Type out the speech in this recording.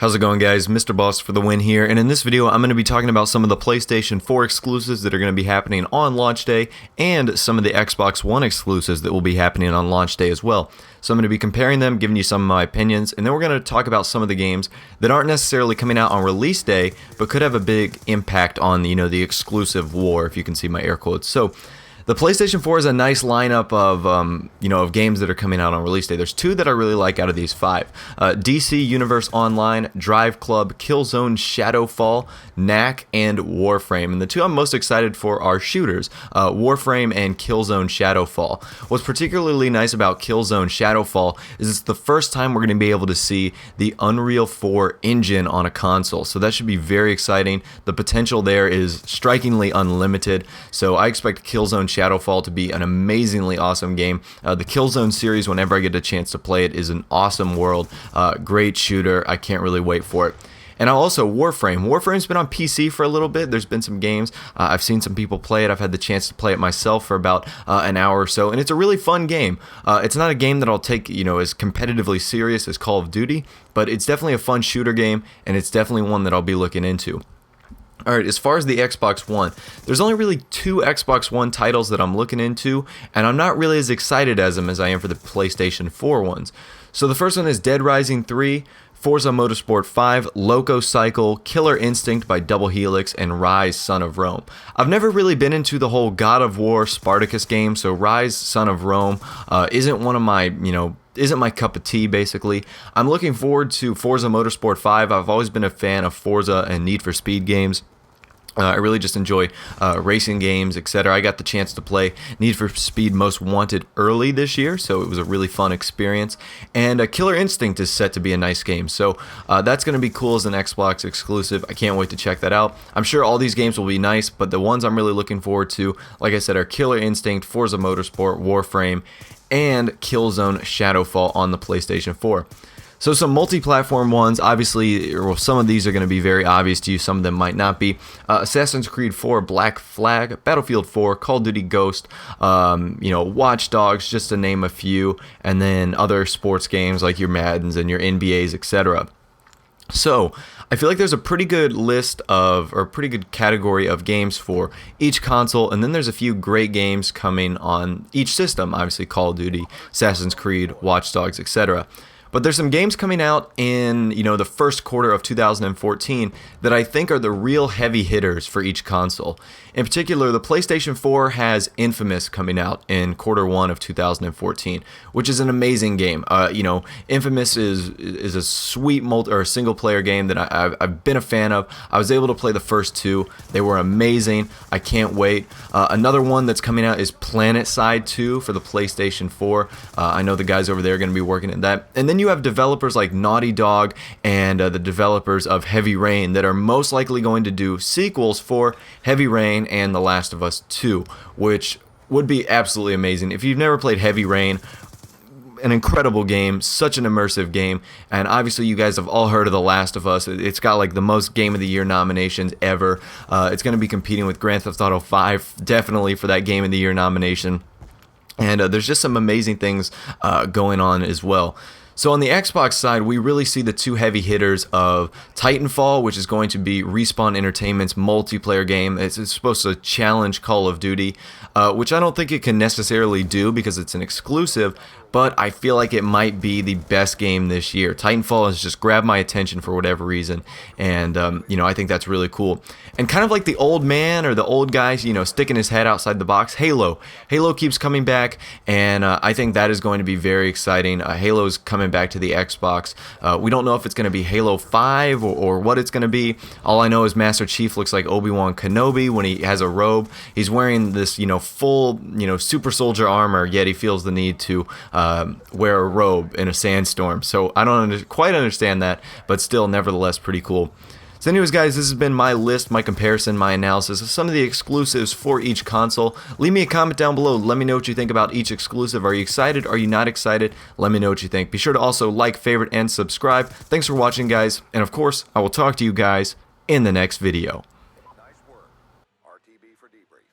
How's it going, guys? Mr. Boss for the win here, and in this video I'm going to be talking about some of the PlayStation 4 exclusives that are going to be happening on launch day and some of the Xbox One exclusives that will be happening on launch day as well. So I'm going to be comparing them, giving you some of my opinions, and then we're going to talk about some of the games that aren't necessarily coming out on release day but could have a big impact on the exclusive war, if you can see my air quotes. So the PlayStation 4 is a nice lineup of of games that are coming out on release day. There's two that I really like out of these five: DC Universe Online, Drive Club, Killzone, Shadowfall, Knack, and Warframe. And the two I'm most excited for are shooters, Warframe and Killzone Shadowfall. What's particularly nice about Killzone Shadowfall is it's the first time we're going to be able to see the Unreal 4 engine on a console. So that should be very exciting. The potential there is strikingly unlimited. So I expect Killzone Shadowfall to be an amazingly awesome game. The Killzone series, whenever I get a chance to play it, is an awesome world. Great shooter. I can't really wait for it. And also Warframe. Warframe's been on PC for a little bit. There's been some games. I've seen some people play it. I've had the chance to play it myself for about an hour or so, and it's a really fun game. It's not a game that I'll take as competitively serious as Call of Duty, but it's definitely a fun shooter game, and it's definitely one that I'll be looking into. Alright, as far as the Xbox One, there's only really two Xbox One titles that I'm looking into, and I'm not really as excited as them as I am for the PlayStation 4 ones. So the first one is Dead Rising 3, Forza Motorsport 5, Loco Cycle, Killer Instinct by Double Helix, and Rise Son of Rome. I've never really been into the whole God of War Spartacus game, so Rise Son of Rome isn't one of my, isn't my cup of tea, basically. I'm looking forward to Forza Motorsport 5. I've always been a fan of Forza and Need for Speed games. I really just enjoy racing games, etc. I got the chance to play Need for Speed Most Wanted early this year, so it was a really fun experience. And Killer Instinct is set to be a nice game, so that's going to be cool as an Xbox exclusive. I can't wait to check that out. I'm sure all these games will be nice, but the ones I'm really looking forward to, like I said, are Killer Instinct, Forza Motorsport, Warframe, and Killzone Shadowfall on the PlayStation 4. So some multi-platform ones, obviously, or some of these are going to be very obvious to you, some of them might not be. Assassin's Creed 4, Black Flag, Battlefield 4, Call of Duty Ghost, Watch Dogs, just to name a few, and then other sports games like your Maddens and your NBAs, etc. So I feel like there's a pretty good list of, or a pretty good category of games for each console, and then there's a few great games coming on each system, obviously Call of Duty, Assassin's Creed, Watch Dogs, etc. But there's some games coming out in, the first quarter of 2014 that I think are the real heavy hitters for each console. In particular, the PlayStation 4 has Infamous coming out in quarter one of 2014, which is an amazing game. Infamous is a sweet single-player game that I've been a fan of. I was able to play the first two. They were amazing. I can't wait. Another one that's coming out is PlanetSide 2 for the PlayStation 4. I know the guys over there are going to be working at that. And then you have developers like Naughty Dog and the developers of Heavy Rain that are most likely going to do sequels for Heavy Rain and The Last of Us 2, which would be absolutely amazing. If you've never played Heavy Rain, an incredible game, such an immersive game, and obviously you guys have all heard of The Last of Us. It's got like the most Game of the Year nominations ever. It's going to be competing with Grand Theft Auto 5, definitely for that Game of the Year nomination. And there's just some amazing things going on as well. So on the Xbox side, we really see the two heavy hitters of Titanfall, which is going to be Respawn Entertainment's multiplayer game. It's supposed to challenge Call of Duty, which I don't think it can necessarily do because it's an exclusive, but I feel like it might be the best game this year. Titanfall has just grabbed my attention for whatever reason, and I think that's really cool. And kind of like the old man or the old guy, sticking his head outside the box, Halo. Halo keeps coming back, and I think that is going to be very exciting. Halo's coming back to the Xbox. We don't know if it's going to be Halo 5 or what it's going to be. All I know is Master Chief looks like Obi-Wan Kenobi when he has a robe. He's wearing this, full, super soldier armor, yet he feels the need to wear a robe in a sandstorm. So I don't quite understand that, but still, nevertheless, pretty cool. So anyways, guys, this has been my list, my comparison, my analysis of some of the exclusives for each console. Leave me a comment down below. Let me know what you think about each exclusive. Are you excited? Are you not excited? Let me know what you think. Be sure to also like, favorite, and subscribe. Thanks for watching, guys. And of course, I will talk to you guys in the next video. Nice work. RTB for debrief.